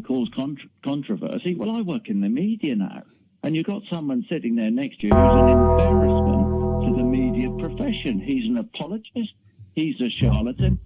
cause controversy. Well, I work in the media now, and you've got someone sitting there next to you who's an embarrassment to the media profession. He's an apologist. He's a charlatan.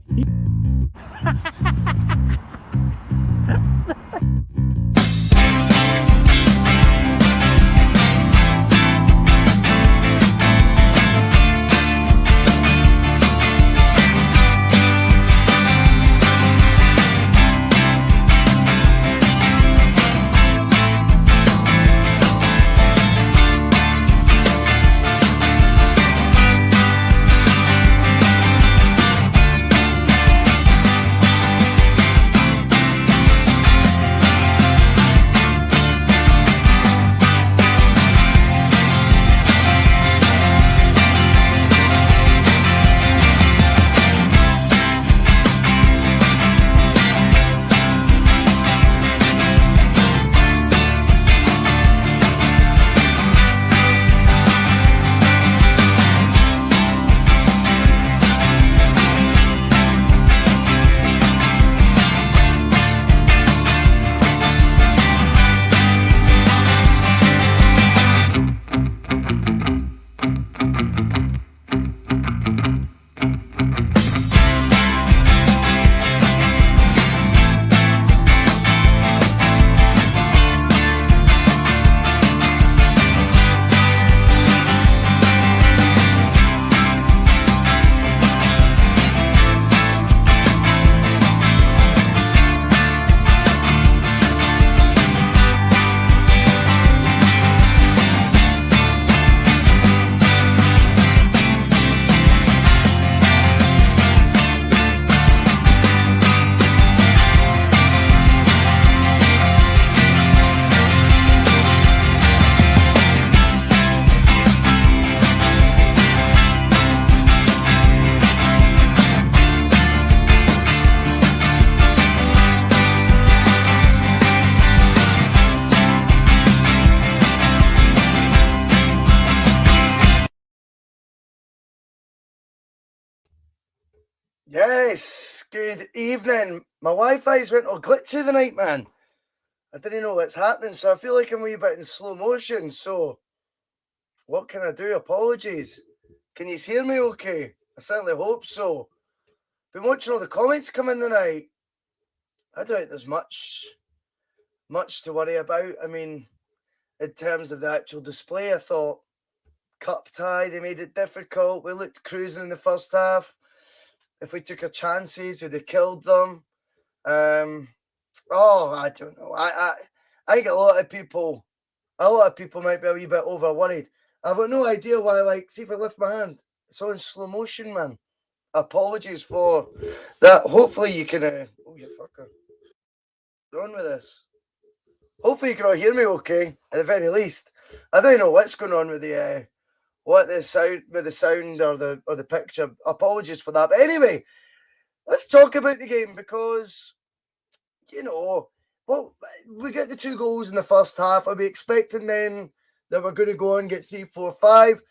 Yes, good evening. My Wi-Fi's went all glitchy the night, man. I didn't know what's happening, so I feel like I'm a wee bit in slow motion. So, what can I do? Apologies. Can you hear me okay? I certainly hope so. Been watching all the comments come in the night. I don't think there's much to worry about. I mean, in terms of the actual display, I thought cup tie, they made it difficult. We looked cruising in the first half. If we took our chances, we'd have killed them. I don't know. I think a lot of people might be a wee bit over worried. I've got no idea why. See if I lift my hand. It's all in slow motion, man. Apologies for that. Hopefully you can. Oh, you fucker. Go on with this. Hopefully you can all hear me okay. At the very least, I don't know what's going on with the sound or the picture. Apologies for that. But anyway, let's talk about the game because, we get the 2 goals in the first half. Are we expecting then that we're going to go and get 3, 4, 5?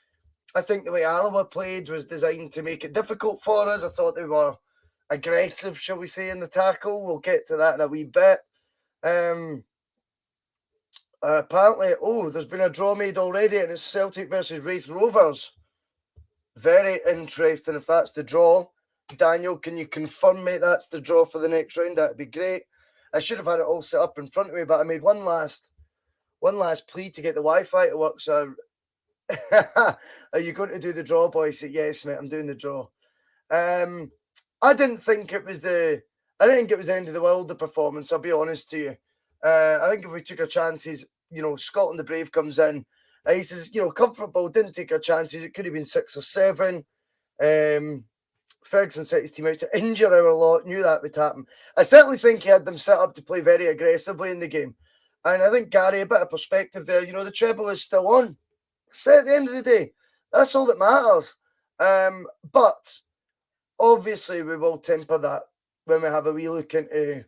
I think the way Alloa played was designed to make it difficult for us. I thought they were aggressive, shall we say, in the tackle. We'll get to that in a wee bit. Apparently, there's been a draw made already, and it's Celtic versus Wraith Rovers. Very interesting if that's the draw. Daniel, can you confirm, mate, that's the draw for the next round? That'd be great. I should have had it all set up in front of me, but I made one last plea to get the Wi-Fi to work. So, are you going to do the draw, Bhoycie? Yes, mate, I'm doing the draw. I didn't think it was the end of the world, the performance. I'll be honest to you. I think if we took our chances, Scotland the Brave comes in. He says, comfortable, didn't take our chances. It could have been 6 or 7. Ferguson set his team out to injure our lot, knew that would happen. I certainly think he had them set up to play very aggressively in the game. And I think, Gary, a bit of perspective there, the treble is still on. So at the end of the day, that's all that matters. But obviously we will temper that when we have a wee look into,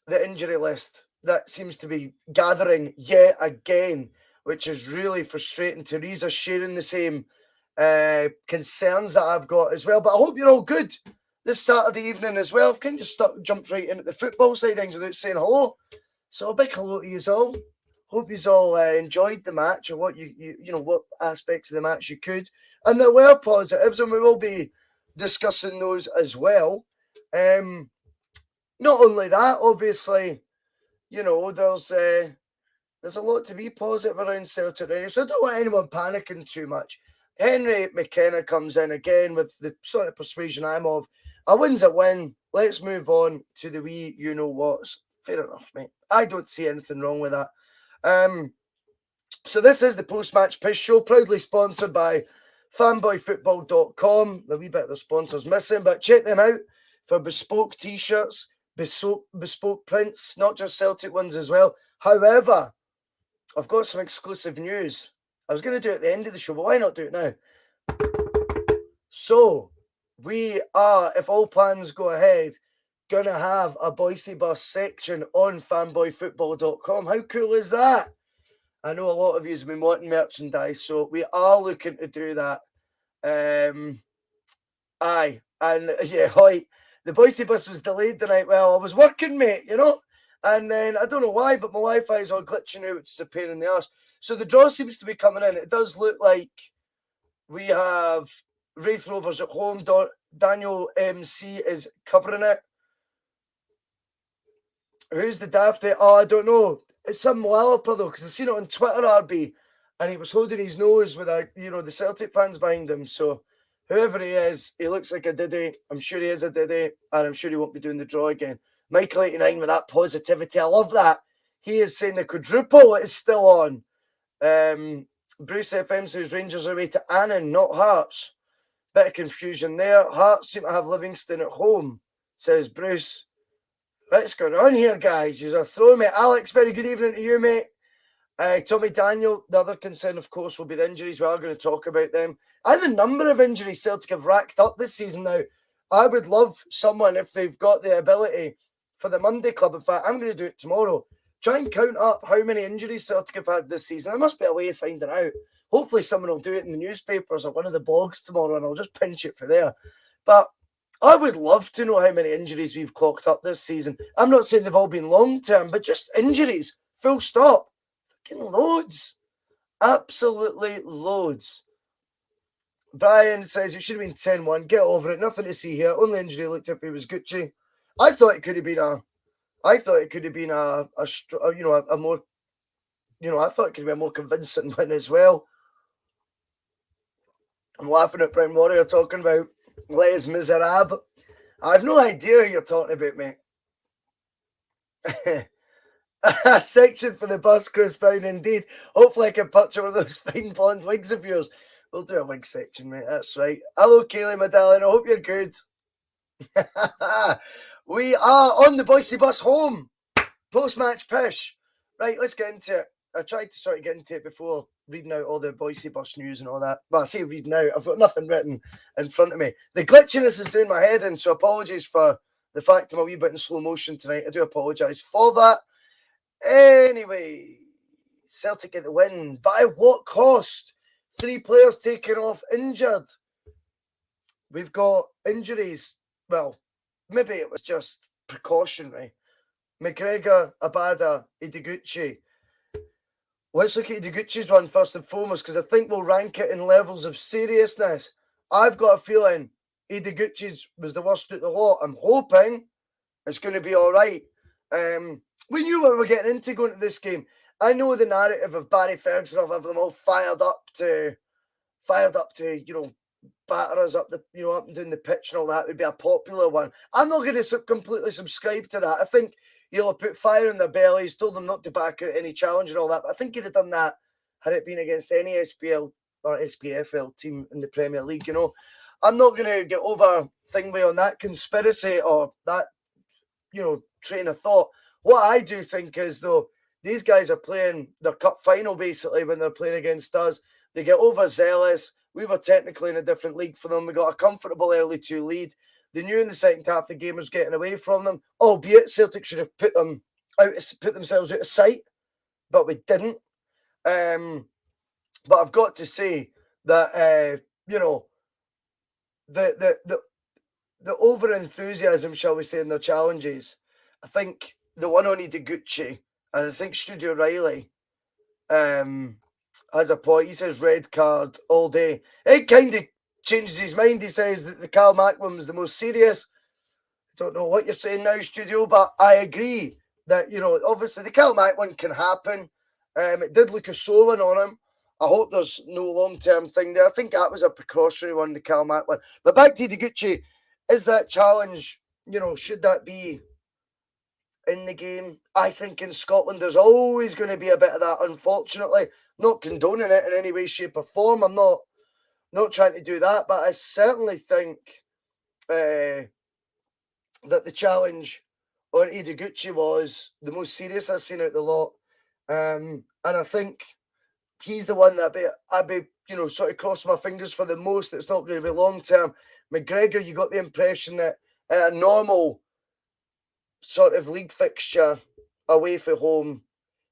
the injury list that seems to be gathering yet again, which is really frustrating. Teresa's sharing the same concerns that I've got as well. But I hope you're all good. this Saturday evening as well. I've kind of jumped right into the football side of things without saying hello. So a big hello to you all. Hope you all enjoyed the match, or what you know what aspects of the match you could. And there were positives, and we will be discussing those as well. Not only that, obviously, you know, there's a lot to be positive around Celtic right now, so I don't want anyone panicking too much. Henry McKenna comes in again with the sort of persuasion I'm of. A win's a win. Let's move on to the wee you-know-whats. Fair enough, mate. I don't see anything wrong with that. So this is the post-match piss show, proudly sponsored by fanboyfootball.com. A wee bit of the sponsors missing, but check them out for bespoke t-shirts, bespoke prints, not just Celtic ones as well. However, I've got some exclusive news. I was going to do it at the end of the show, but why not do it now? So, we are, if all plans go ahead, going to have a Bhoycie bus section on fanboyfootball.com. How cool is that? I know a lot of you have been wanting merchandise, so we are looking to do that. Aye, and yeah, right. The Bhoycie bus was delayed tonight. Well, I was working, mate, you know? And then, I don't know why, but my Wi-Fi is all glitching out, which is a pain in the arse. So the draw seems to be coming in. It does look like we have Wraith Rovers at home. Daniel MC is covering it. Who's the dafty? Oh, I don't know. It's some Wallopper, though, because I've seen it on Twitter, RB, and he was holding his nose with, the Celtic fans behind him. So whoever he is, he looks like a diddy. I'm sure he is a diddy, and I'm sure he won't be doing the draw again. Michael 89 with that positivity. I love that. He is saying the quadruple is still on. Bruce FM says Rangers are away to Annan, not Hearts. Bit of confusion there. Hearts seem to have Livingston at home, says Bruce. What's going on here, guys? You're throwing me. Alex, very good evening to you, mate. Tommy Daniel, the other concern, of course, will be the injuries. We are going to talk about them. And the number of injuries Celtic have racked up this season now. I would love someone, if they've got the ability, for the Monday Club. In fact, I'm going to do it tomorrow. Try and count up how many injuries Celtic have had this season. There must be a way of finding out. Hopefully someone will do it in the newspapers or one of the blogs tomorrow, and I'll just pinch it for there. But I would love to know how many injuries we've clocked up this season. I'm not saying they've all been long-term, but just injuries. Full stop. Fucking loads. Absolutely loads. Brian says it should have been 10-1. Get over it. Nothing to see here. Only injury looked if it was Gucci. I thought it could have been a more, I thought it could be a more convincing win as well. I'm laughing at Brown Warrior talking about Les Miserables. I have no idea who you're talking about, mate. A section for the bus, Chris Brown, indeed. Hopefully I can picture one of those fine blonde wigs of yours. We'll do a wig section, mate. That's right. Hello, Kaylee, my darling. I hope you're good. We are on the Bhoycie bus home. Post-match pish. Right, let's get into it. I tried to sort of get into it before reading out all the Bhoycie bus news and all that. Well, I say reading out. I've got nothing written in front of me. The glitchiness is doing my head in, so apologies for the fact I'm a wee bit in slow motion tonight. I do apologise for that. Anyway, Celtic get the win. By what cost? 3 players taken off injured. We've got injuries. Well, maybe it was just precautionary. McGregor, Abada, Ideguchi. Let's look at Ideguchi's one first and foremost, because I think we'll rank it in levels of seriousness. I've got a feeling Ideguchi's was the worst of the lot. I'm hoping it's going to be all right. We knew what we were getting into going to this game. I know the narrative of Barry Ferguson of them all fired up to, batter us up up and down the pitch and all that would be a popular one. I'm not going to completely subscribe to that. I think he'll have put fire in their bellies, told them not to back out any challenge and all that. But I think he'd have done that had it been against any SPL or SPFL team in the Premier League. I'm not going to get over thingy on that conspiracy or that, train of thought. What I do think is, though, these guys are playing their cup final basically when they're playing against us. They get overzealous. We were technically in a different league for them. We got a comfortable early 2 lead. They knew in the second half the game was getting away from them, albeit Celtic should have put themselves out of sight, but we didn't. But I've got to say that the over-enthusiasm, shall we say, in their challenges. I think the one on Bhoycie, and I think Studio Riley has a point. He says red card all day. It kind of changes his mind. He says that the Cal Mack one was the most serious. I don't know what you're saying now, Studio, but I agree that, obviously the Cal Mack one can happen. It did look a sore one on him. I hope there's no long-term thing there. I think that was a precautionary one, the Cal Mack one. But back to Bhoycie, is that challenge, should that be in the game? I think in Scotland there's always going to be a bit of that, unfortunately. Not condoning it in any way, shape or form. I'm not trying to do that, but I certainly think that the challenge on Bhoycie was the most serious I've seen out the lot. And I think he's the one that I'd be sort of crossing my fingers for the most. It's not going to be long term. McGregor, you got the impression that in a normal sort of league fixture away from home,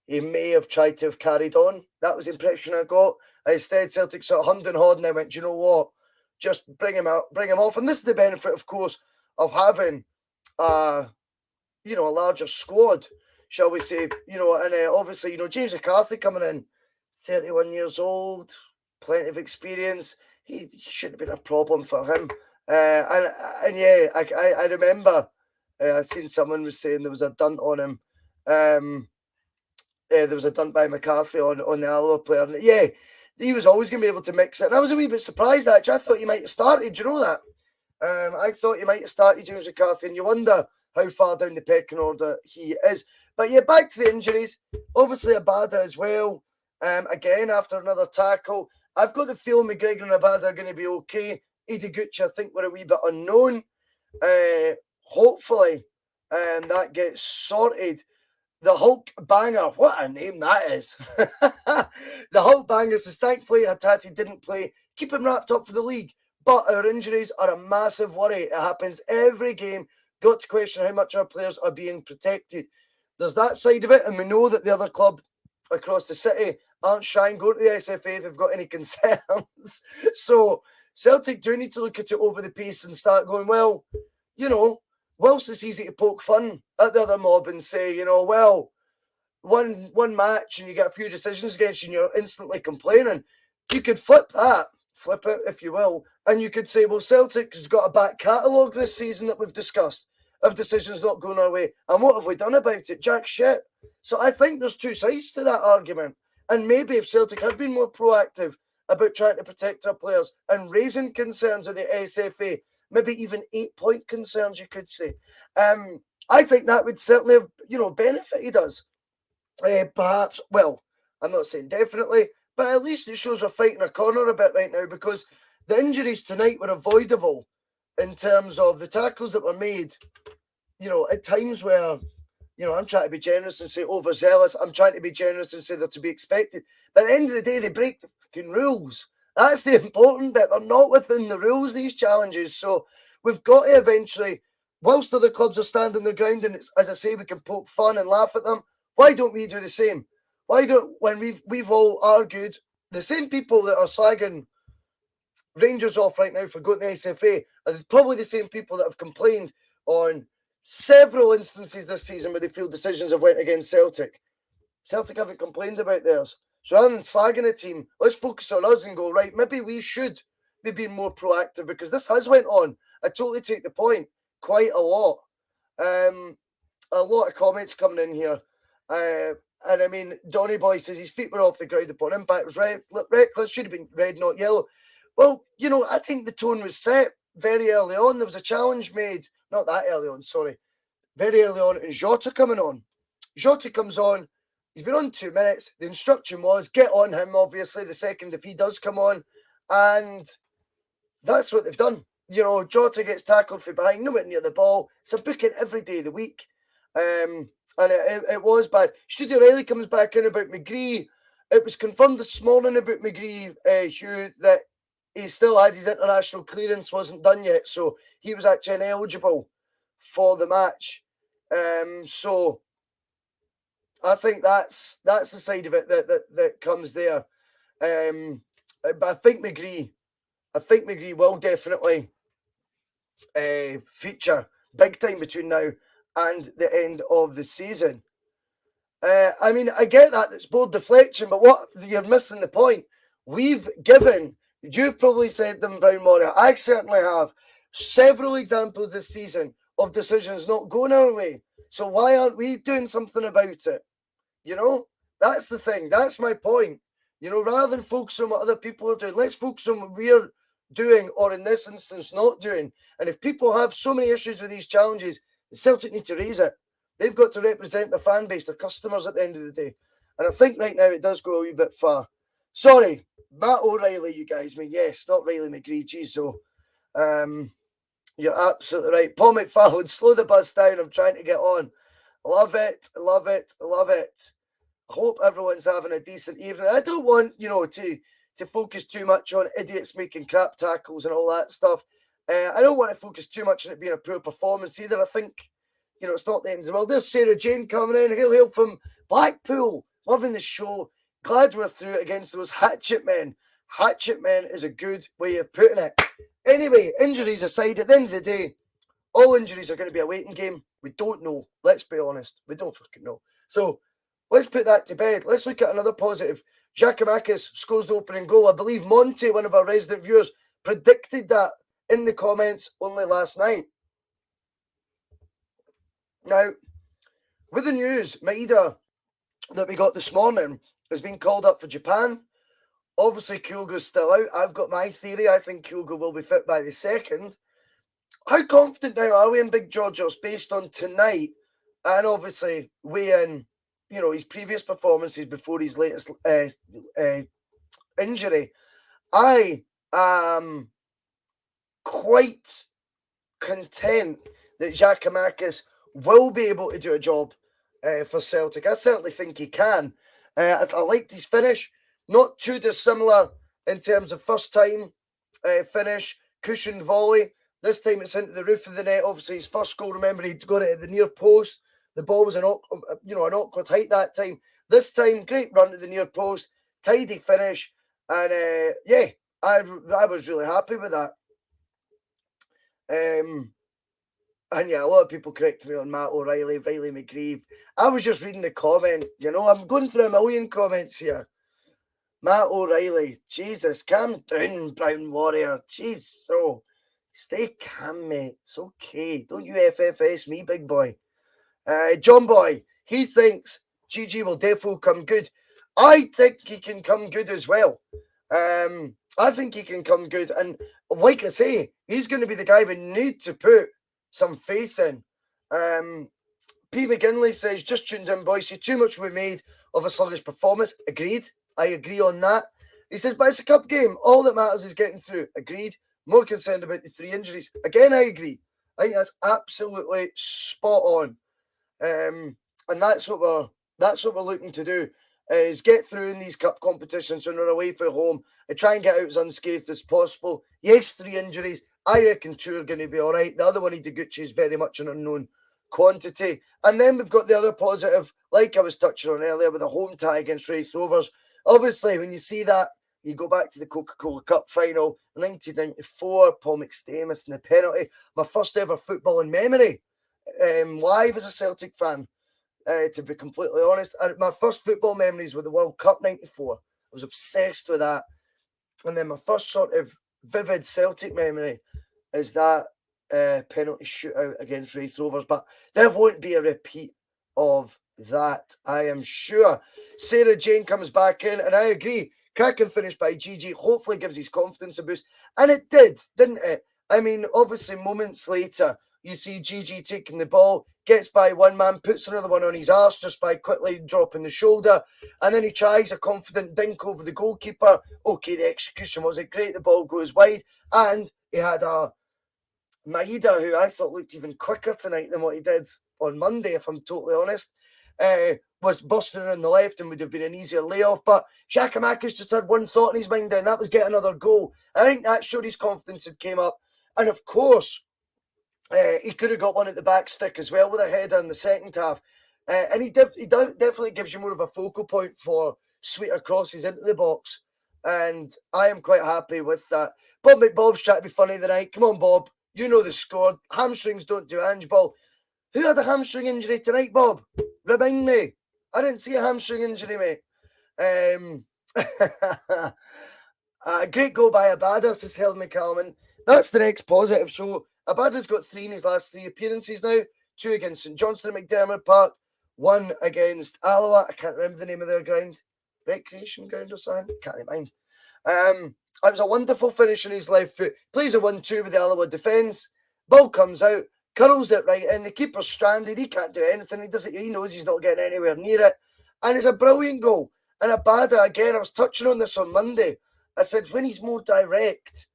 he may have tried to have carried on. That was the impression I got. Instead, Celtic sort of hummed and hawed, and I went, do you know what? Just bring him out, bring him off. And this is the benefit, of course, of having a larger squad, shall we say, and obviously, James McCarthy coming in, 31 years old, plenty of experience. He shouldn't have been a problem for him. And yeah, I remember I'd seen someone was saying there was a dunt on him. There was a dunt by McCarthy on the Alloa player. And yeah, he was always going to be able to mix it. And I was a wee bit surprised, actually. I thought he might have started. Do you know that? I thought he might have started James McCarthy, and you wonder how far down the pecking order he is. But yeah, back to the injuries. Obviously, Abada as well. Again, after another tackle. I've got the feeling McGregor and Abada are going to be okay. Bhoycie, I think, we're a wee bit unknown. Hopefully, that gets sorted. The Hulk Banger, what a name that is. The Hulk Banger says, thankfully, Hatate didn't play. Keep him wrapped up for the league. But our injuries are a massive worry. It happens every game. Got to question how much our players are being protected. There's that side of it, and we know that the other club across the city aren't shying going to the SFA if they've got any concerns. So Celtic do need to look at it over the piece and start going, well, whilst it's easy to poke fun at the other mob and say, well, one match and you get a few decisions against you and you're instantly complaining, you could flip it, if you will, and you could say, well, Celtic has got a back catalogue this season that we've discussed of decisions not going our way. And what have we done about it? Jack shit. So I think there's two sides to that argument. And maybe if Celtic had been more proactive about trying to protect our players and raising concerns of the SFA, maybe even 8-point concerns, you could say, I think that would certainly have, benefited us. Perhaps, well, I'm not saying definitely, but at least it shows we're fighting a corner a bit right now, because the injuries tonight were avoidable in terms of the tackles that were made, at times where, I'm trying to be generous and say overzealous. I'm trying to be generous and say they're to be expected. But at the end of the day, they break the fucking rules. That's the important bit. They're not within the rules, these challenges. So we've got to eventually, whilst other clubs are standing their ground, and it's, as I say, we can poke fun and laugh at them, why don't we do the same? When we've all argued, the same people that are slagging Rangers off right now for going to the SFA are probably the same people that have complained on several instances this season where they feel decisions have went against Celtic. Celtic haven't complained about theirs. So rather than slagging a team, let's focus on us and go, right, maybe we should be being more proactive, because this has went on. I totally take the point. Quite a lot. A lot of comments coming in here. And I mean, Donny Boy says his feet were off the ground upon impact. It was reckless, should have been red, not yellow. Well, I think the tone was set very early on. There was a challenge made, not that early on, sorry. Very early on, and Jota coming on. Jota comes on. He's been on 2 minutes. The instruction was get on him, obviously, the second if he does come on. And that's what they've done. Jota gets tackled from behind, nowhere near the ball. It's a booking every day of the week. And it was bad. Studio Riley comes back in about McGree. It was confirmed this morning about McGree, Hugh, that he still had his international clearance, wasn't done yet. So he was actually ineligible for the match. So I think that's the side of it that comes there. But I think McGree will definitely feature big time between now and the end of the season. I mean, I get that it's board deflection, but what you're missing the point. You've probably said them, Brown Warrior. I certainly have several examples this season of decisions not going our way. So why aren't we doing something about it? You know, that's the thing. That's my point. You know, rather than focus on what other people are doing, let's focus on what we're doing, or in this instance, not doing. And if people have so many issues with these challenges, the Celtic need to raise it. They've got to represent their fan base, their customers at the end of the day. And I think right now it does go a wee bit far. Sorry, Matt O'Reilly, you guys. I mean, yes, not Riley McGree. Geez, so you're absolutely right. Paul McFarland, slow the bus down. I'm trying to get on. Love it, love it, love it. I hope everyone's having a decent evening. I don't want, to focus too much on idiots making crap tackles and all that stuff. I don't want to focus too much on it being a poor performance either. I think, it's not the end of the world. There's Sarah Jane coming in. Hail from Blackpool. Loving the show. Glad we're through it against those hatchet men. Hatchet men is a good way of putting it. Anyway, injuries aside, at the end of the day, all injuries are going to be a waiting game. We don't know. Let's be honest. We don't fucking know. So let's put that to bed. Let's look at another positive. Giacomakis scores the opening goal. I believe Monty, one of our resident viewers, predicted that in the comments only last night. Now, with the news, Maeda, that we got this morning, has been called up for Japan. Obviously, Kyogo's still out. I've got my theory. I think Kyogo will be fit by the 2nd. How confident now are we in Big Georgios based on tonight? And obviously, weighing, his previous performances before his latest injury. I am quite content that Giacomakis will be able to do a job for Celtic. I certainly think he can. I liked his finish. Not too dissimilar in terms of first time finish, cushioned volley. This time it's into the roof of the net. Obviously, his first goal, remember, he got it at the near post. The ball was an awkward height that time. This time, great run to the near post, tidy finish, and I was really happy with that. And yeah, a lot of people corrected me on Matt O'Reilly, Riley McGree. I was just reading the comment. I'm going through a million comments here. Matt O'Reilly, Jesus, calm down, Brown Warrior. Jeez, so stay calm, mate. It's okay. Don't you FFS me, big boy. John Boy, he thinks GG will definitely come good. I think he can come good as well. I think he can come good. And like I say, he's going to be the guy we need to put some faith in. P. McGinley says, just tuned in, Bhoycie. Too much we made of a sluggish performance. Agreed. I agree on that. He says, but it's a cup game. All that matters is getting through. Agreed. More concerned about the 3 injuries. Again, I agree. I think that's absolutely spot on. And that's what we're looking to do, is get through in these cup competitions when we're away from home and try and get out as unscathed as possible. Yes, 3 injuries. I reckon 2 are going to be all right. The other one, Hidiguchi, is very much an unknown quantity. And then we've got the other positive, like I was touching on earlier, with a home tie against Wraith Rovers. Obviously, when you see that, you go back to the Coca-Cola Cup final, 1994, Paul McStamus and the penalty. My first ever football in memory, live as a Celtic fan, to be completely honest. My first football memories were the World Cup 94. I was obsessed with that. And then my first sort of vivid Celtic memory is that penalty shootout against Wraith Rovers. But there won't be a repeat of that, I am sure. Sarah Jane comes back in, and I agree. Cracking finish by GG hopefully gives his confidence a boost. And it did, didn't it? I mean, obviously, moments later, you see GG taking the ball, gets by one man, puts another one on his arse just by quickly dropping the shoulder, and then he tries a confident dink over the goalkeeper. Okay, the execution wasn't great. The ball goes wide, and he had a Maeda, who I thought looked even quicker tonight than what he did on Monday, if I'm totally honest. Was busting on the left and would have been an easier layoff, but Giacomakis just had one thought in his mind, and that was get another goal. I think that showed his confidence had came up, and of course, he could have got one at the back stick as well with a header in the second half, and he definitely gives you more of a focal point for sweeter crosses into the box, and I am quite happy with that. Bob McBob's trying to be funny tonight. Come on, Bob, You know the score. Hamstrings don't do handball. Who had a hamstring injury tonight, Bob? Remind me. I didn't see a hamstring injury, mate. Great goal by Abada, says Helen McCallum. That's the next positive. So Abada's got 3 in his last 3 appearances now. 2 against St Johnstone at McDermott Park. 1 against Alloa. I can't remember the name of their ground. Recreation ground or something? Can't mind. It was a wonderful finish on his left foot. Plays a 1-2 with the Alloa defence. Ball comes out, curls it right in. The keeper's stranded. He can't do anything. He knows he's not getting anywhere near it. And it's a brilliant goal. And Abada, again, I was touching on this on Monday. I said, when he's more direct,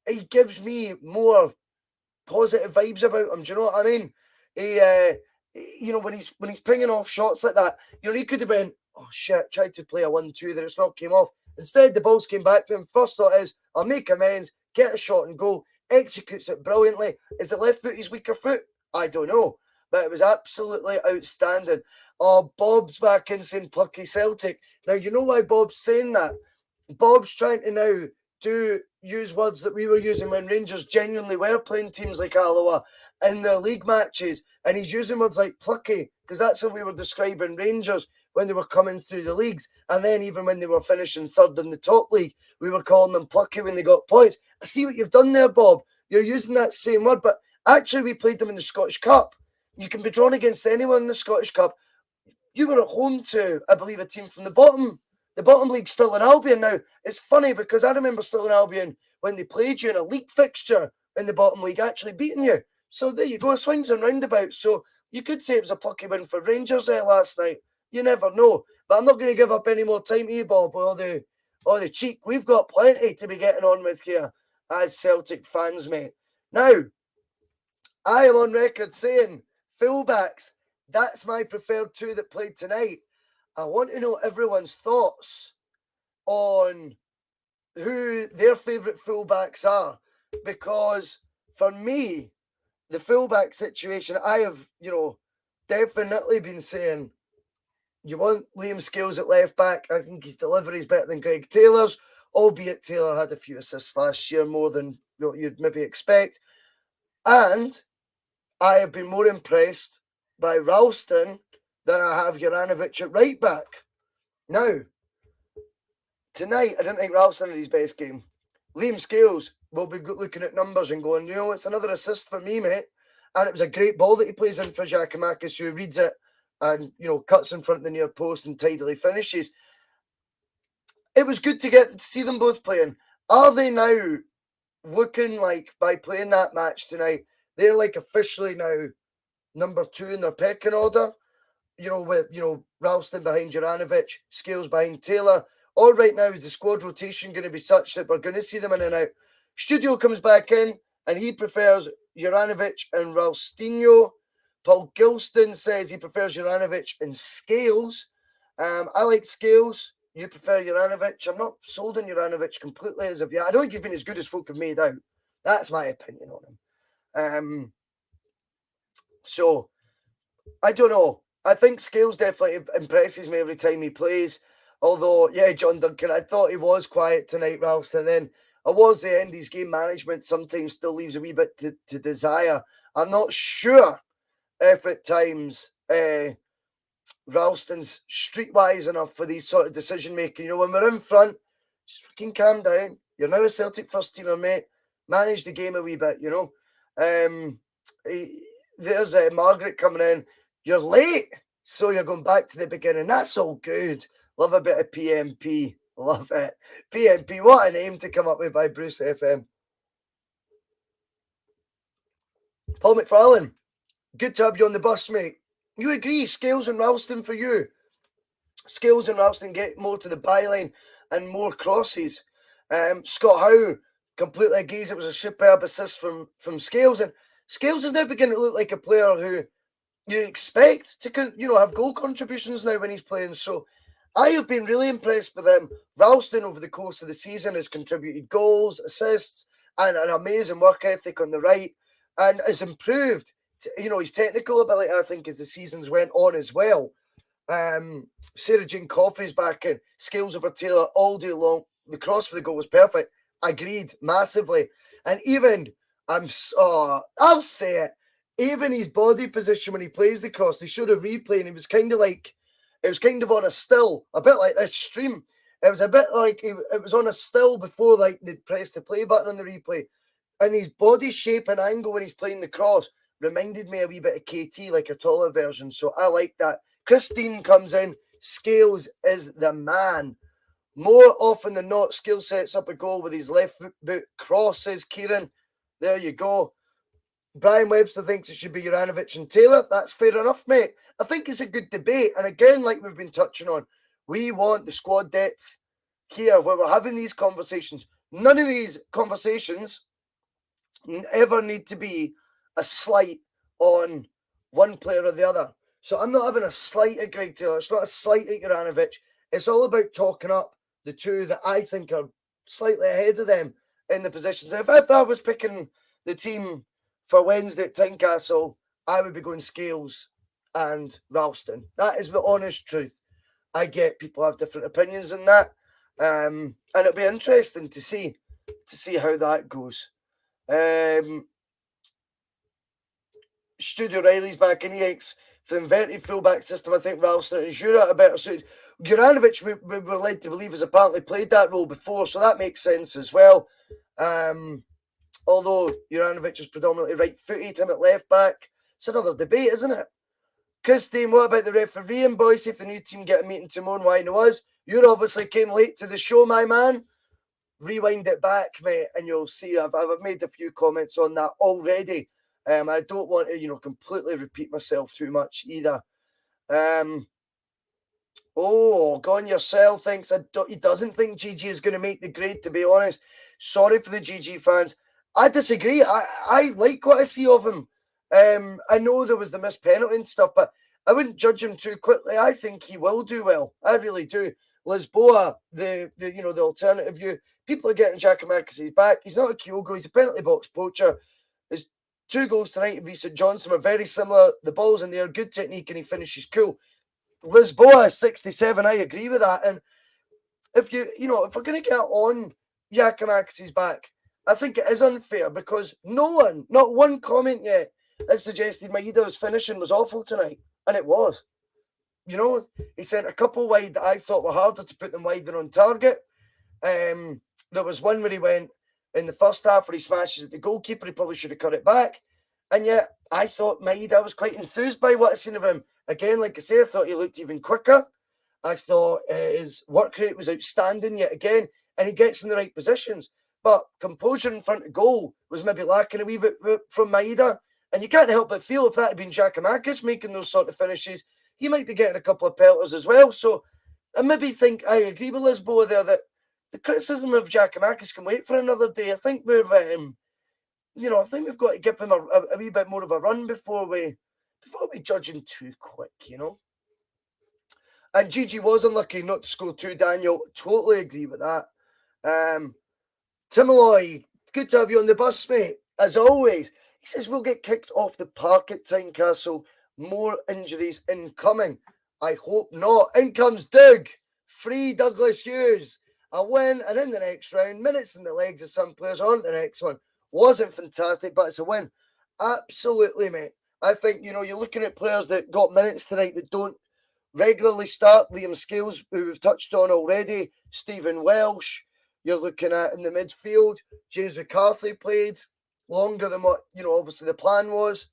he gives me more positive vibes about him. Do you know what I mean? He, when he's pinging off shots like that, he could have been, oh shit, tried to play a 1-2 there, it's not came off. Instead, the balls came back to him. First thought is, I'll make amends, get a shot and go. Executes it brilliantly. Is the left foot his weaker foot? I don't know. But it was absolutely outstanding. Oh, Bob's back in saying plucky Celtic. Now, you know why Bob's saying that? Bob's trying to now use words that we were using when Rangers genuinely were playing teams like Alloa in their league matches. And he's using words like plucky, because that's how we were describing Rangers when they were coming through the leagues. And then even when they were finishing third in the top league, we were calling them plucky when they got points. I see what you've done there, Bob. You're using that same word, but actually we played them in the Scottish Cup. You can be drawn against anyone in the Scottish Cup. You were at home to, I believe, a team from the bottom league, Stirling Albion. Now, it's funny because I remember Stirling Albion, when they played you in a league fixture in the bottom league, actually beating you. So there you go, swings and roundabouts. So you could say it was a plucky win for Rangers there last night. You never know. But I'm not going to give up any more time to you, Bob, with all the cheek. We've got plenty to be getting on with here as Celtic fans, mate. Now, I am on record saying fullbacks, that's my preferred 2 that played tonight. I want to know everyone's thoughts on who their favourite fullbacks are, because for me, the fullback situation, I have, definitely been saying you want Liam Scales at left back. I think his delivery is better than Greg Taylor's, albeit Taylor had a few assists last year, more than you'd maybe expect. And I have been more impressed by Ralston than I have Juranovic at right back. Now, tonight, I didn't think Ralston had his best game. Liam Scales will be looking at numbers and going, it's another assist for me, mate. And it was a great ball that he plays in for Giakoumakis, who reads it and, cuts in front of the near post and tidily finishes. It was good to get to see them both playing. Are they now looking like, by playing that match tonight, they're like officially now number 2 in their pecking order? With, Ralston behind Juranovic, Scales behind Taylor. All right now, is the squad rotation going to be such that we're going to see them in and out? Studio comes back in and he prefers Juranovic and Ralstinho. Paul Gilston says he prefers Juranovic and Scales. I like Scales. You prefer Juranovic. I'm not sold on Juranovic completely as of yet. I don't think he's been as good as folk have made out. That's my opinion on him. So, I don't know. I think Scales definitely impresses me every time he plays. Although, yeah, John Duncan, I thought he was quiet tonight, Ralston. And then I was the end. His game management sometimes still leaves a wee bit to desire. I'm not sure if at times Ralston's streetwise enough for these sort of decision making. When we're in front, just fucking calm down. You're now a Celtic first teamer, mate. Manage the game a wee bit, There's Margaret coming in. You're late, so you're going back to the beginning. That's all good. Love a bit of P.M.P. Love it. P.M.P. What a name to come up with by Bruce FM. Paul McFarlane, good to have you on the bus, mate. You agree, Scales and Ralston for you. Scales and Ralston get more to the byline and more crosses. Scott Howe completely agrees it was a superb assist from Scales. And Scales is now beginning to look like a player who you expect to, have goal contributions now when he's playing. So I have been really impressed with him. Ralston over the course of the season has contributed goals, assists, and an amazing work ethic on the right, and has improved, his technical ability, I think, as the seasons went on as well. Sarah Jane Coffey's back in. Scales over Taylor all day long. The cross for the goal was perfect. Agreed, massively. And even, I'll say it, even his body position when he plays the cross, they showed a replay and it was kind of on a still, a bit like this stream. It was a bit like it was on a still before like they pressed the play button on the replay. And his body shape and angle when he's playing the cross reminded me a wee bit of KT, like a taller version. So I like that. Christine comes in. Scales is the man. More often than not, Scales sets up a goal with his left foot crosses. Kieran, there you go. Brian Webster thinks it should be Juranovic and Taylor. That's fair enough, mate. I think it's a good debate. And again, like we've been touching on, we want the squad depth here where we're having these conversations. None of these conversations ever need to be a slight on one player or the other. So I'm not having a slight at Greg Taylor. It's not a slight at Juranovic. It's all about talking up the two that I think are slightly ahead of them in the positions. If I was picking the team for Wednesday at Tynecastle, I would be going Scales and Ralston. That is the honest truth. I get people have different opinions on that. And it'll be interesting to see how that goes. Studio Riley's back in EX for the inverted fullback system. I think Ralston and Jura are better suited. Juranovic, we were led to believe, has apparently played that role before, so that makes sense as well. Although Juranovic is predominantly right-footed, him at left back. It's another debate, isn't it? Christine, what about the referee in Bhoycie? If the new team get a meeting tomorrow, why no us? You obviously came late to the show, my man. Rewind it back, mate, and you'll see I've made a few comments on that already. I don't want to, completely repeat myself too much either. Gone Yourself thinks he doesn't think GG is going to make the grade, to be honest. Sorry for the GG fans. I disagree. I like what I see of him. I know there was the missed penalty and stuff, but I wouldn't judge him too quickly. I think he will do well. I really do. Lisboa, the alternative view. People are getting Giakoumakis. He's back. He's not a Kyogo. He's a penalty box poacher. His 2 goals tonight in St Johnstone are very similar. The ball's in there, good technique, and he finishes cool. Lisboa 67. I agree with that. And if we're going to get on Giakoumakis' back, I think it is unfair because not one comment yet has suggested Maeda's finishing was awful tonight, and it was. He sent a couple wide that I thought were harder to put them wide than on target. There was one where he went in the first half where he smashes at the goalkeeper. He probably should have cut it back. And yet, I thought Maeda was quite enthused by what I've seen of him. Again, like I say, I thought he looked even quicker. I thought his work rate was outstanding yet again, and he gets in the right positions. But composure in front of goal was maybe lacking a wee bit from Maeda. And you can't help but feel if that had been Giakoumakis making those sort of finishes, he might be getting a couple of pelters as well. So I maybe think I agree with Lisboa there that the criticism of Giakoumakis can wait for another day. I think we've got to give him a wee bit more of a run before we judge him too quick, And Gigi was unlucky not to score 2, Daniel. Totally agree with that. Tim Malloy, good to have you on the bus, mate. As always, he says we'll get kicked off the park at Tynecastle. More injuries incoming. I hope not. In comes Doug. Free Douglas Hughes. A win, and in the next round, minutes in the legs of some players on the next one. Wasn't fantastic, but it's a win. Absolutely, mate. I think, you're looking at players that got minutes tonight that don't regularly start. Liam Scales, who we've touched on already. Stephen Welsh. You're looking at in the midfield. James McCarthy played longer than what, obviously the plan was.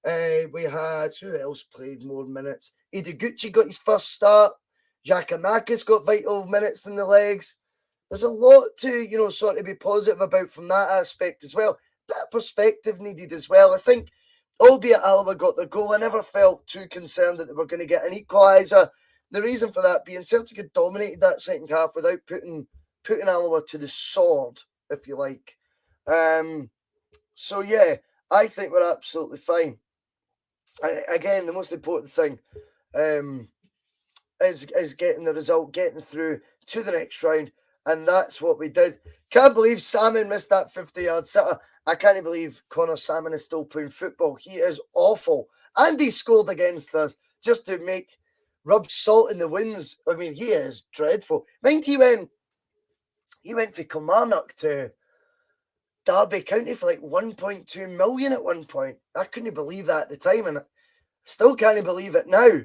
We had, who else played more minutes? Ideguchi got his first start. Giakoumakis got vital minutes in the legs. There's a lot to, sort of be positive about from that aspect as well. Bit of perspective needed as well. I think, albeit Alloa got their goal, I never felt too concerned that they were going to get an equaliser. The reason for that being Celtic had dominated that second half without putting Alloa to the sword, if you like. So, yeah, I think we're absolutely fine. Again, the most important thing is getting the result, getting through to the next round, and that's what we did. Can't believe Salmon missed that 50-yard sitter. I can't believe Connor Salmon is still playing football. He is awful. And he scored against us just to rub salt in the winds. I mean, he is dreadful. Mind he went He went from Kilmarnock to Derby County for like 1.2 million at one point. I couldn't believe that at the time, and I still can't believe it now.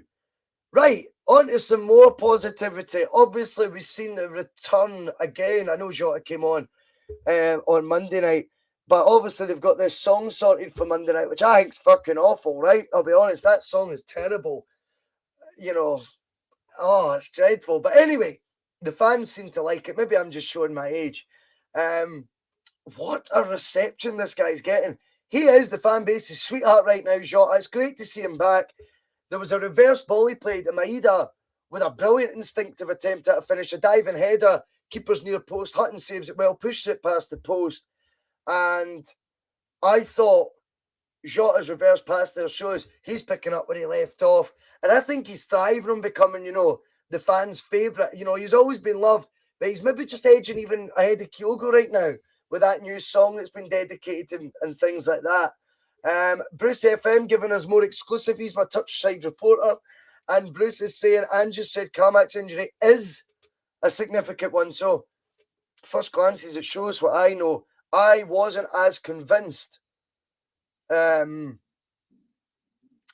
Right, on to some more positivity. Obviously, we've seen the return again. I know Jota came on Monday night, but obviously they've got this song sorted for Monday night, which I think's fucking awful, right? I'll be honest, that song is terrible. You know, oh, it's dreadful. But anyway, the fans seem to like it. Maybe I'm just showing my age. What a reception this guy's getting. He is the fan base's sweetheart right now, Jota. It's great to see him back. There was a reverse ball he played, and Maeda with a brilliant instinctive attempt at a finish, a diving header, keeper's near post, Hutton saves it well, pushes it past the post. And I thought Jota's reverse pass there shows he's picking up where he left off. And I think he's thriving on becoming, the fans' favourite. He's always been loved, but he's maybe just edging even ahead of Kyogo right now with that new song that's been dedicated to him and things like that. Bruce FM giving us more exclusive. He's my touchside reporter. And Bruce is saying Andrew said Carmack's injury is a significant one. So, first glances, it shows what I know. I wasn't as convinced. I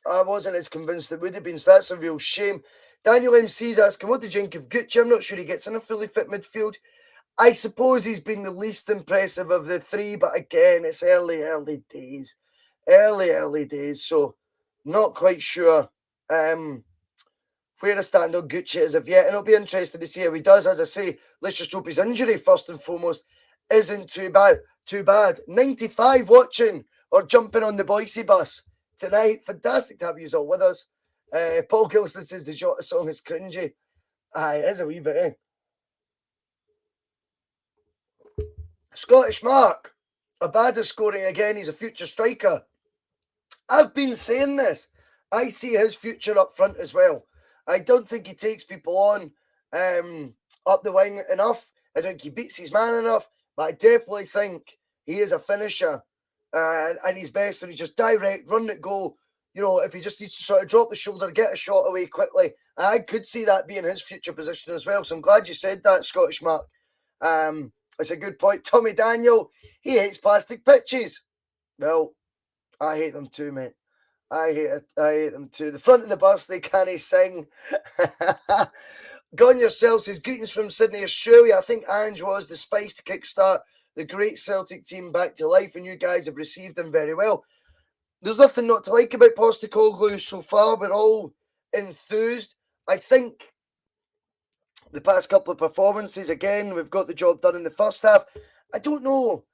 wasn't as convinced it would have been. So that's a real shame. Daniel MC's asking, what did you think of Gucci? I'm not sure he gets in a fully fit midfield. I suppose he's been the least impressive of the three, but again, it's early days. Early days, so not quite sure where I stand on Gucci as of yet, and it'll be interesting to see how he does. As I say, let's just hope his injury, first and foremost, isn't too bad. 95 watching or jumping on the Bhoycie bus tonight. Fantastic to have you all with us. Paul Gilston says the Jota song is cringy. Aye, it is a wee bit, eh? Scottish Mark, Abada's scoring again. He's a future striker. I've been saying this. I see his future up front as well. I don't think he takes people on up the wing enough. I don't think he beats his man enough. But I definitely think he is a finisher. And he's best when he's just direct, run it, go. If he just needs to sort of drop the shoulder, get a shot away quickly. I could see that being his future position as well. So I'm glad you said that, Scottish Mark. It's a good point. Tommy Daniel, he hates plastic pitches. Well, I hate them too, mate. I hate them too. The front of the bus, they can't sing. Gone Yourself says, greetings from Sydney, Australia. I think Ange was the spice to kickstart the great Celtic team back to life, and you guys have received them very well. There's nothing not to like about Postecoglou so far. We're all enthused. I think the past couple of performances, again, we've got the job done in the first half. I don't know.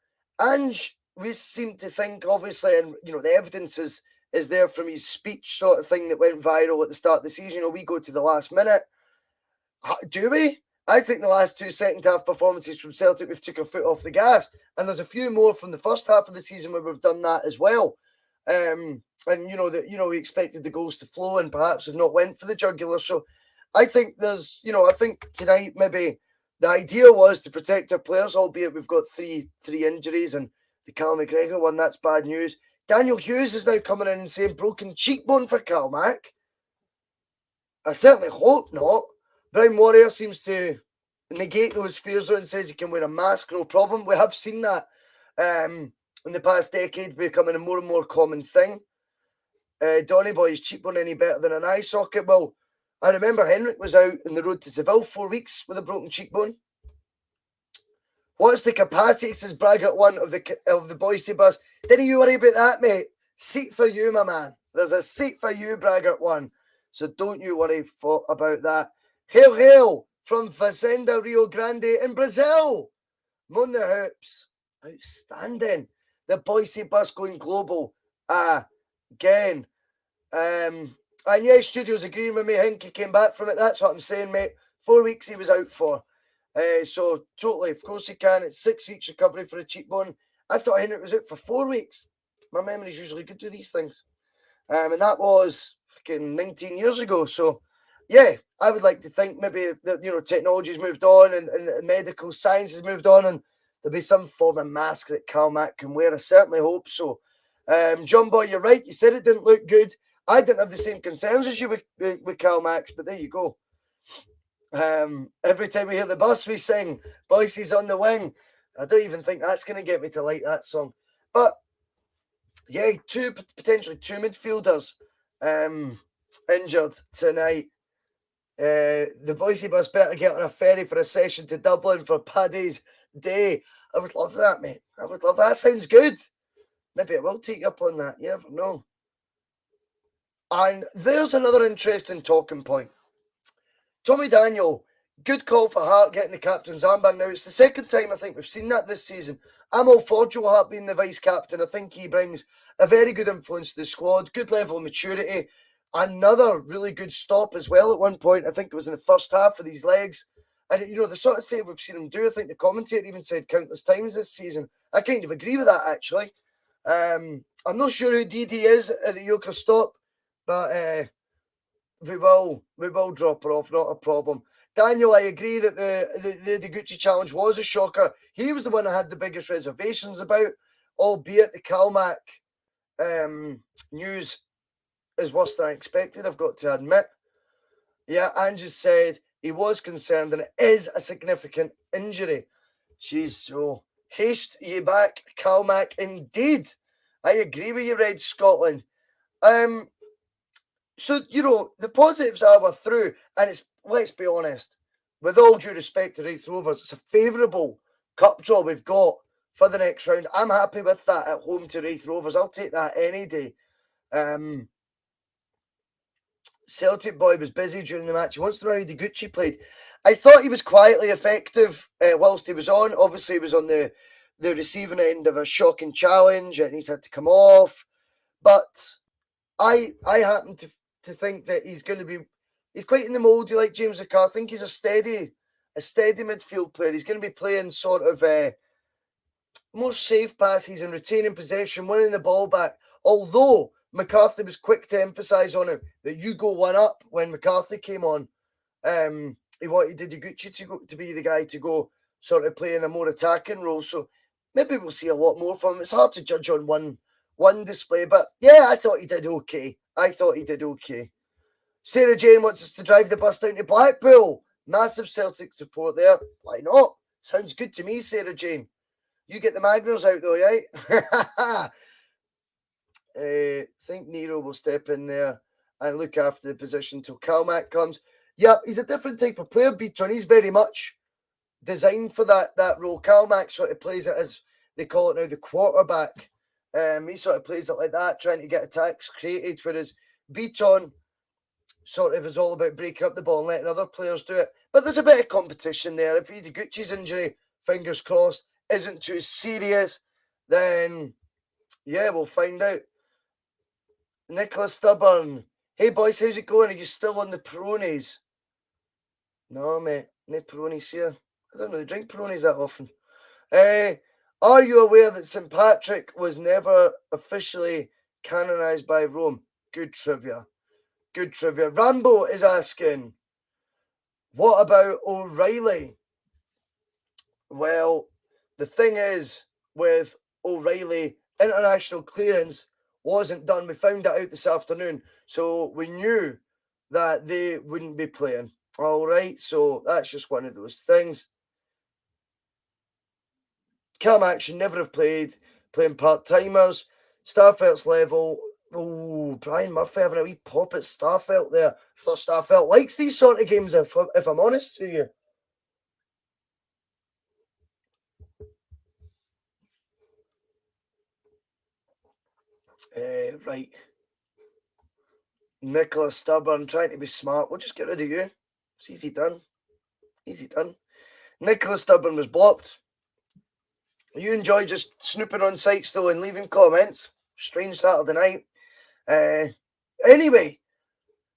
Ange, we seem to think, obviously, and, the evidence is there from his speech sort of thing that went viral at the start of the season. We go to the last minute. Do we? I think the last two second half performances from Celtic, we've took our foot off the gas. And there's a few more from the first half of the season where we've done that as well. And we expected the goals to flow and perhaps have not went for the jugular. So I think there's, I think tonight maybe the idea was to protect our players, albeit we've got three injuries, and the Callum McGregor one, that's bad news. Daniel Hughes is now coming in and saying broken cheekbone for Calmac. I certainly hope not. Brown Warrior seems to negate those fears and says he can wear a mask, no problem. We have seen that in the past decade becoming a more and more common thing. Donny Boy, is cheekbone any better than an eye socket? Well, I remember Henrik was out on the road to Seville 4 weeks with a broken cheekbone. What's the capacity, says Braggart one, of the Bhoycie bus? Didn't you worry about that, mate? Seat for you, my man. There's a seat for you, Braggart one. So don't you worry about that. Hail, hail from Fazenda Rio Grande in Brazil. Moon the Hoops. Outstanding. The Bhoycie bus going global. Again. And yes, Studio's agreeing with me. Hinky came back from it. That's what I'm saying, mate. 4 weeks he was out for. So totally, of course he can. It's 6 weeks recovery for a cheekbone. I thought Henrik was out for 4 weeks. My memory's usually good to these things. And that was fucking 19 years ago. So yeah, I would like to think maybe that, technology's moved on and medical science has moved on, and there'll be some form of mask that Calmac can wear. I certainly hope so. John Boy, you're right. You said it didn't look good. I didn't have the same concerns as you with Calmax, but there you go. Every time we hear the bus, we sing Bhoycie's on the wing. I don't even think that's going to get me to like that song. But yeah, potentially two midfielders injured tonight. The Bhoycie bus better get on a ferry for a session to Dublin for Paddy's Day. I would love that, mate. I would love that. Sounds good. Maybe I will take you up on that. You never know. And there's another interesting talking point. Tommy Daniel, good call for Hart getting the captain's armband. Now, it's the second time I think we've seen that this season. I'm all for Joe Hart being the vice captain. I think he brings a very good influence to the squad, good level of maturity. Another really good stop as well at one point. I think it was in the first half of these legs. And, you know, the sort of save we've seen him do, I think the commentator even said countless times this season. I kind of agree with that, actually. I'm not sure who DD is at the Yoker stop, but we will drop her off, not a problem. Daniel, I agree that the Gucci challenge was a shocker. He was the one I had the biggest reservations about, albeit the Calmac news is worse than I expected, I've got to admit. Yeah, Andrew said he was concerned and it is a significant injury. Jeez, so haste ye back, Calmac, indeed. I agree with you, Red Scotland. So, you know, the positives are we're through, and it's, let's be honest, with all due respect to Raith Rovers, it's a favourable cup draw we've got for the next round. I'm happy with that at home to Raith Rovers. I'll take that any day. Celtic boy was busy during the match. He wants to know how Gucci played. I thought he was quietly effective whilst he was on. Obviously, he was on the receiving end of a shocking challenge, and he's had to come off. But I happen to think that he's going to be, he's quite in the mould like James McCarthy. I think he's a steady midfield player. He's going to be playing sort of more safe passes and retaining possession, winning the ball back. Although McCarthy was quick to emphasise on him that you go one up when McCarthy came on. He wanted Gucci to be the guy to go sort of play in a more attacking role. So maybe we'll see a lot more from him. It's hard to judge on one display, but yeah, I thought he did okay. Sarah Jane wants us to drive the bus down to Blackpool. Massive Celtic support there. Why not? Sounds good to me, Sarah Jane. You get the Magners out though, right? Think Nero will step in there and look after the position till Calmac comes. Yep, he's a different type of player, Beaton. He's very much designed for that role. Calmac sort of plays it as they call it now, the quarterback. He sort of plays it like that, trying to get attacks created, whereas Beaton sort of is all about breaking up the ball and letting other players do it. But there's a bit of competition there. If Gucci's injury, fingers crossed, isn't too serious, then yeah, we'll find out. Nicholas Stubborn. Hey boys, how's it going? Are you still on the Peronis? No, mate, no Peronis here. I don't really drink Peronis that often. Are you aware that St. Patrick was never officially canonised by Rome? Good trivia. Rambo is asking, what about O'Reilly? Well, the thing is, with O'Reilly, international clearance wasn't done. We found that out this afternoon. So we knew that they wouldn't be playing. All right, so that's just one of those things. Calmac should never have playing part-timers. Starfelt's level. Oh, Brian Murphy having a wee pop at Starfelt there. I thought Starfelt likes these sort of games, if I'm honest to you. Right. Nicholas Stubborn trying to be smart. We'll just get rid of you. It's easy done. Nicholas Stubborn was blocked. You enjoy just snooping on sites though and leaving comments. Strange Saturday night. Anyway,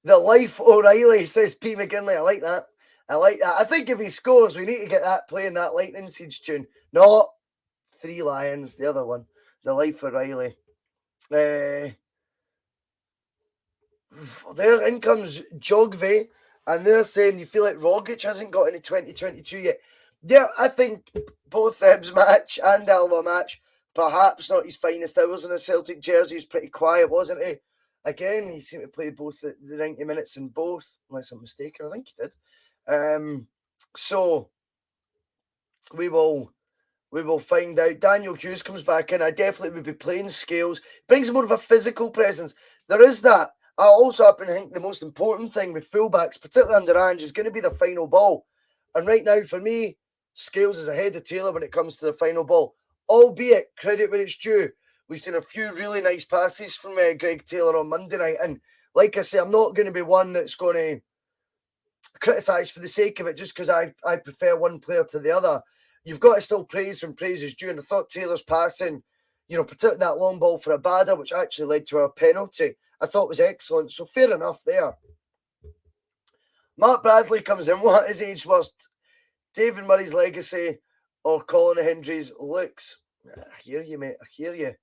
the life O'Reilly, says P. McGinley. I like that. I think if he scores, we need to get that playing that Lightning Siege tune. Not Three Lions, the other one. The life O'Reilly. There in comes Jogve, and they're saying you feel like Rogic hasn't got any 2022 yet. Yeah, I think both Hibs match and Alloa match, perhaps not his finest hours in a Celtic jersey. He was pretty quiet, wasn't he? Again, he seemed to play both the 90 minutes in both, unless I'm mistaken. I think he did. So we will find out. Daniel Hughes comes back in. I definitely would be playing Scales. Brings more of a physical presence. There is that. I also happen to think the most important thing with fullbacks, particularly under Ange, is going to be the final ball. And right now, for me, Scales is ahead of Taylor when it comes to the final ball. Albeit, credit where it's due. We've seen a few really nice passes from Greg Taylor on Monday night. And like I say, I'm not going to be one that's going to criticise for the sake of it just because I prefer one player to the other. You've got to still praise when praise is due. And I thought Taylor's passing, particularly that long ball for Abada, which actually led to a penalty, I thought was excellent. So fair enough there. Mark Bradley comes in. What is age worst? David Murray's legacy or Colin Hendry's looks? I hear you, mate. I hear you.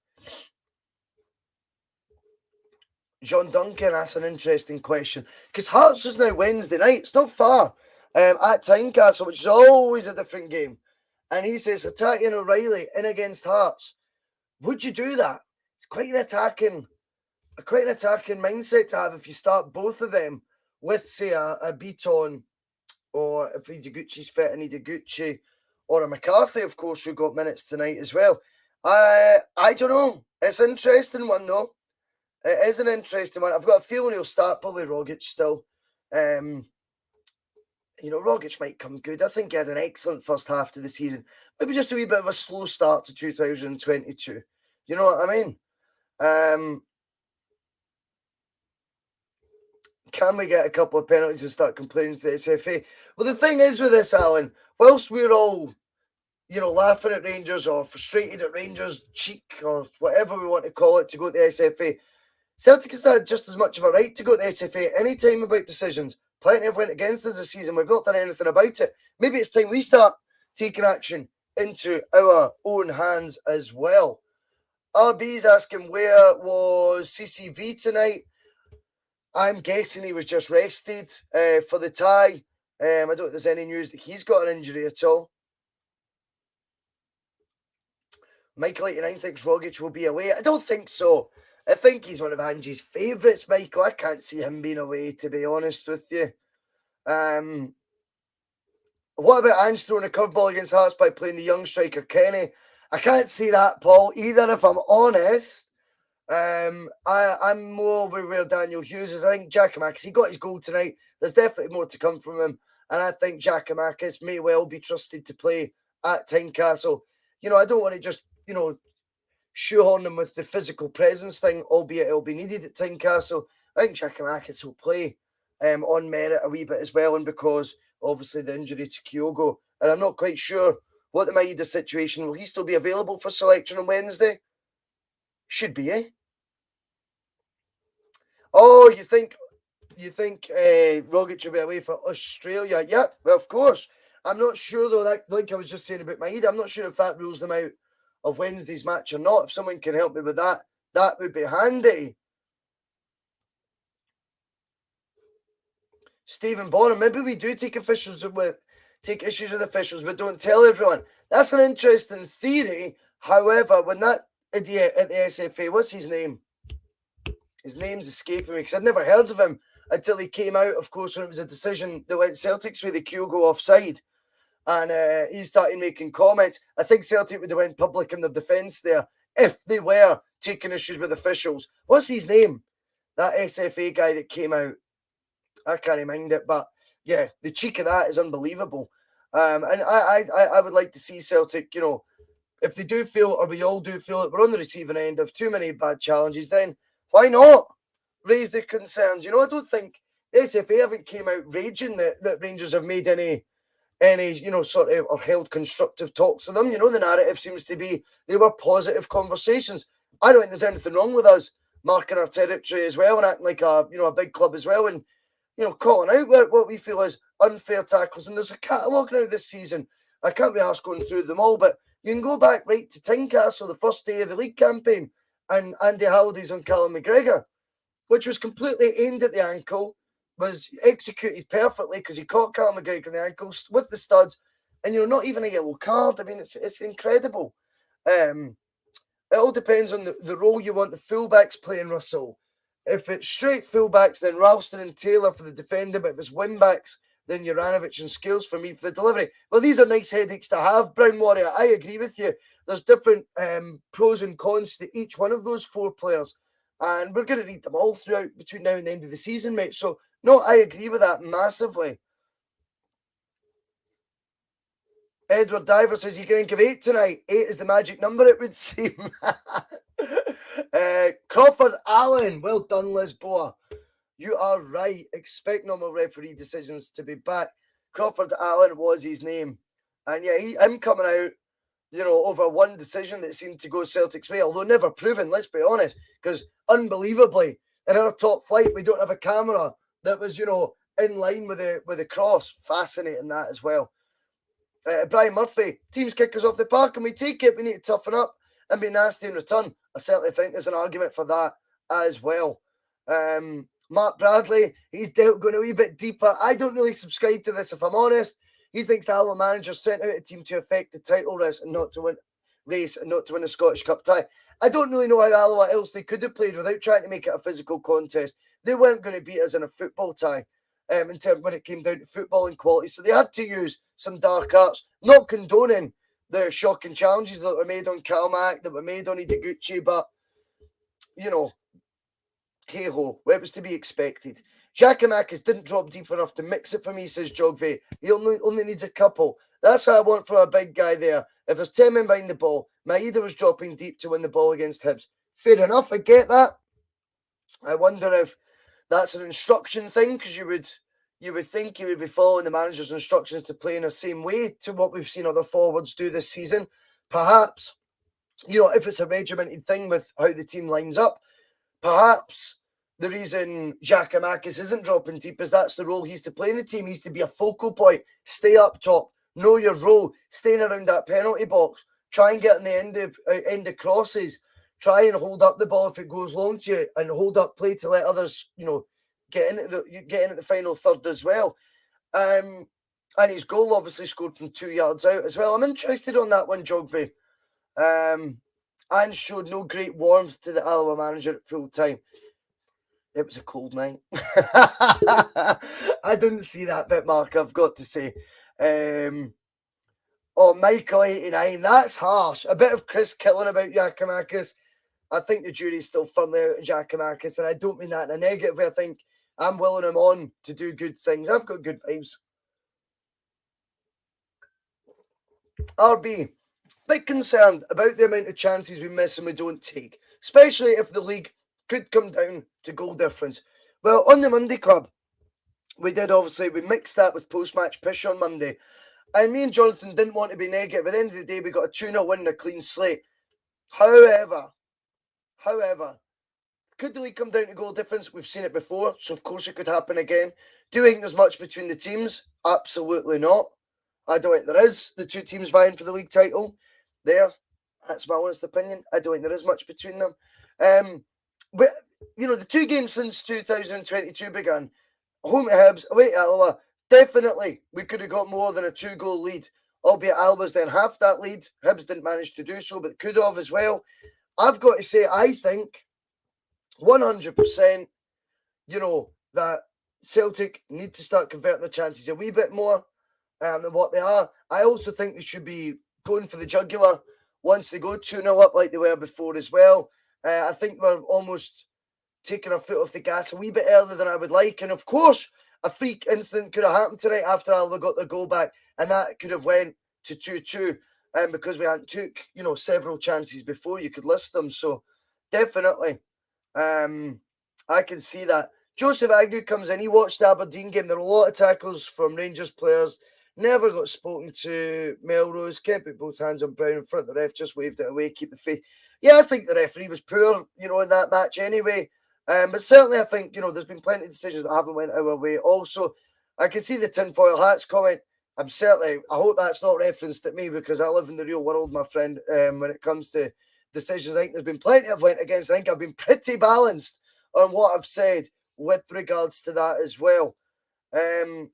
John Duncan, that's an interesting question. Because Hearts is now Wednesday night. It's not far. At Tynecastle, which is always a different game. And he says, attacking O'Reilly in against Hearts. Would you do that? It's quite an attacking mindset to have if you start both of them with, say, a Beaton, or if Ideguchi's fit, an Ideguchi, or a McCarthy, of course, who got minutes tonight as well. I don't know. It's an interesting one, though. It is an interesting one. I've got a feeling he'll start probably Rogic still. Rogic might come good. I think he had an excellent first half to the season. Maybe just a wee bit of a slow start to 2022. You know what I mean? Can we get a couple of penalties and start complaining to the SFA? Well, the thing is with this, Alan, whilst we're all, laughing at Rangers or frustrated at Rangers' cheek or whatever we want to call it to go to the SFA, Celtic has had just as much of a right to go to the SFA at any time about decisions. Plenty have went against us this season. We've not done anything about it. Maybe it's time we start taking action into our own hands as well. RB's asking, where was CCV tonight? I'm guessing he was just rested for the tie. I don't think there's any news that he's got an injury at all. Michael 89 thinks Rogic will be away. I don't think so. I think he's one of Angie's favourites, Michael. I can't see him being away, to be honest with you. What about Ange throwing a curveball against Hearts by playing the young striker Kenny? I can't see that, Paul, either, if I'm honest. I'm more where Daniel Hughes is. I think Giakoumakis, he got his goal tonight. There's definitely more to come from him. And I think Giakoumakis may well be trusted to play at Tynecastle. I don't want to just, shoehorn him with the physical presence thing, albeit it'll be needed at Tynecastle. I think Giakoumakis will play on merit a wee bit as well, and because obviously the injury to Kyogo. And I'm not quite sure what the Maeda situation. Will he still be available for selection on Wednesday? Should be, eh? Oh, you think Rogic will be away for Australia? Yeah, well, of course. I'm not sure though. Like I was just saying about Maeda, I'm not sure if that rules them out of Wednesday's match or not. If someone can help me with that, that would be handy. Stephen Bonham, maybe we do take issues with officials, but don't tell everyone. That's an interesting theory. However, when that idiot at the SFA, what's his name? His name's escaping me because I'd never heard of him until he came out, of course, when it was a decision that went Celtic's way, the Kyogo offside. And he started making comments. I think Celtic would have went public in their defence there if they were taking issues with officials. What's his name? That SFA guy that came out. I can't mind it, but yeah, the cheek of that is unbelievable. And I would like to see Celtic, if they do feel, or we all do feel that we're on the receiving end of too many bad challenges, then why not raise the concerns? I don't think the SFA haven't came out raging that Rangers have made any sort of or held constructive talks with them. The narrative seems to be they were positive conversations. I don't think there's anything wrong with us marking our territory as well and acting like a big club as well, and calling out what we feel is unfair tackles. And there's a catalogue now this season. I can't be asked going through them all, but you can go back right to Tynecastle, the first day of the league campaign, and Andy Halliday's on Callum McGregor, which was completely aimed at the ankle, was executed perfectly because he caught Callum McGregor in the ankles with the studs, and not even a yellow card. I mean, it's incredible. It all depends on the role you want the fullbacks playing, Russell. If it's straight fullbacks, then Ralston and Taylor for the defender, but if it's wing-backs, than Juranovic and Scales for me for the delivery. Well, these are nice headaches to have, Brown Warrior. I agree with you. There's different pros and cons to each one of those 4 players. And we're going to read them all throughout between now and the end of the season, mate. So, no, I agree with that massively. Edward Diver says, you can give 8 tonight. 8 is the magic number, it would seem. Crawford Allen. Well done, Lisboa. You are right. Expect normal referee decisions to be back. Crawford Allen was his name. And yeah, him coming out, over one decision that seemed to go Celtic's way, although never proven, let's be honest, because unbelievably, in our top flight, we don't have a camera that was, in line with the cross. Fascinating that as well. Brian Murphy, teams kick us off the park and we take it. We need to toughen up and be nasty in return. I certainly think there's an argument for that as well. Mark Bradley, he's going a wee bit deeper. I don't really subscribe to this, if I'm honest. He thinks the Alloa manager sent out a team to affect the title race and not to win the Scottish Cup tie. I don't really know how Alloa else they could have played without trying to make it a physical contest. They weren't going to beat us in a football tie in terms when it came down to footballing quality. So they had to use some dark arts, not condoning the shocking challenges that were made on Calmac, that were made on Ideguchi, but, hey-ho, it was to be expected. Giacomakis didn't drop deep enough to mix it for me, says Jogve. He only needs a couple. That's what I want from a big guy there. If there's 10 men behind the ball, Maeda was dropping deep to win the ball against Hibs. Fair enough, I get that. I wonder if that's an instruction thing, because you would think he would be following the manager's instructions to play in the same way to what we've seen other forwards do this season. Perhaps, if it's a regimented thing with how the team lines up, perhaps the reason Giacomakis isn't dropping deep is that's the role he's to play in the team. He's to be a focal point, stay up top, know your role, staying around that penalty box, try and get in the end of crosses, try and hold up the ball if it goes long to you, and hold up play to let others, get in at the final third as well. And his goal obviously scored from 2 yards out as well. I'm interested on that one, Jogve. And showed no great warmth to the Alloa manager at full time. It was a cold night. I didn't see that bit, Mark, I've got to say. Michael 89, that's harsh. A bit of Chris killing about Giacomakis. I think the jury's still firmly out on Giacomakis, and I don't mean that in a negative way. I think I'm willing him on to do good things. I've got good vibes. RB, bit concerned about the amount of chances we miss and we don't take, especially if the league could come down to goal difference. Well, on the Monday Club, we mixed that with post-match pish on Monday. And me and Jonathan didn't want to be negative. At the end of the day, we got a 2-0 win and a clean slate. However, could the league come down to goal difference? We've seen it before, so of course it could happen again. Do you think there's much between the teams? Absolutely not. I don't think there is. The 2 teams vying for the league title. That's my honest opinion. I don't think there is much between them. But, the 2 games since 2022 began, home to Hibs, away to Alloa, definitely we could have got more than a 2-goal lead, albeit Alloa's then half that lead. Hibs didn't manage to do so, but could have as well. I've got to say, I think 100%, that Celtic need to start converting their chances a wee bit more than what they are. I also think they should be going for the jugular once they go 2-0 up like they were before as well. I think we're almost taking our foot off the gas a wee bit earlier than I would like. And of course, a freak incident could have happened tonight after Alloa got their goal back, and that could have went to 2-2 because we hadn't took, several chances before. You could list them. So definitely, I can see that. Joseph Agnew comes in. He watched the Aberdeen game. There were a lot of tackles from Rangers players. Never got spoken to. Melrose can't put both hands on Brown in front of the ref. Just waved it away. Keep the faith. Yeah, I think the referee was poor, in that match anyway. But certainly I think, there's been plenty of decisions that haven't went our way. Also, I can see the tinfoil hats comment. I hope that's not referenced at me because I live in the real world, my friend, when it comes to decisions. I think there's been plenty I've went against. I think I've been pretty balanced on what I've said with regards to that as well. You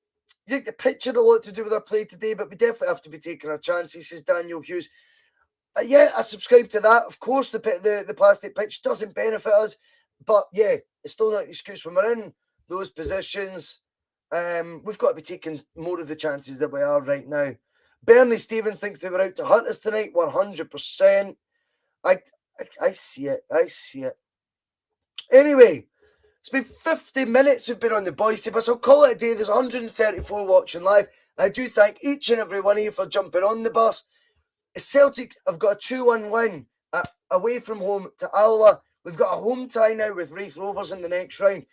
think the pitch had a lot to do with our play today, but we definitely have to be taking our chances, says Daniel Hughes. Yeah, I subscribe to that. Of course, the plastic pitch doesn't benefit us, but yeah, it's still not an excuse when we're in those positions. We've got to be taking more of the chances that we are right now. Bernie Stevens thinks they were out to hunt us tonight, 100%. I see it. I see it. Anyway, it's been 50 minutes we've been on the Bhoycie bus. I'll call it a day. There's 134 watching live. I do thank each and every one of you for jumping on the bus. Celtic have got a 2-1 win away from home to Alloa. We've got a home tie now with Raith Rovers in the next round.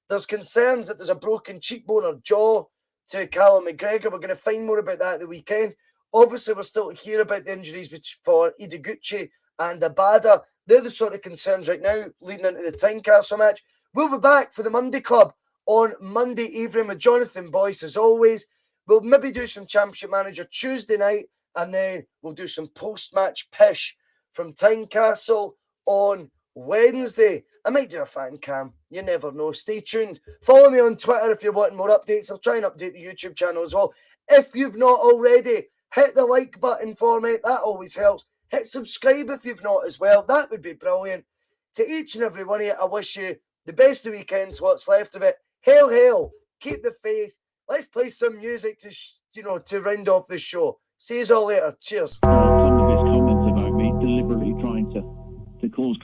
There's concerns that there's a broken cheekbone or jaw to Callum McGregor. We're going to find more about that at the weekend. Obviously, we're still to hear about the injuries for Bhoycie and Abada. They're the sort of concerns right now leading into the Tynecastle match. We'll be back for the Monday Club on Monday evening with Jonathan Bhoycie as always. We'll maybe do some Championship Manager Tuesday night, and then we'll do some post-match pish from Tynecastle on Wednesday. I might do a fan cam. You never know. Stay tuned. Follow me on Twitter if you're wanting more updates. I'll try and update the YouTube channel as well. If you've not already, hit the like button for me. That always helps. Hit subscribe if you've not as well. That would be brilliant. To each and every one of you, I wish you the best of weekends, what's left of it. Hail, hail. Keep the faith. Let's play some music to round off this show. See you all later. Cheers. Some of his comments about me deliberately trying to cause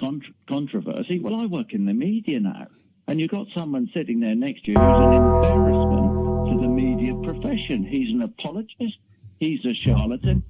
controversy. Well, I work in the media now, and you've got someone sitting there next to you who's an embarrassment to the media profession. He's an apologist. He's a charlatan.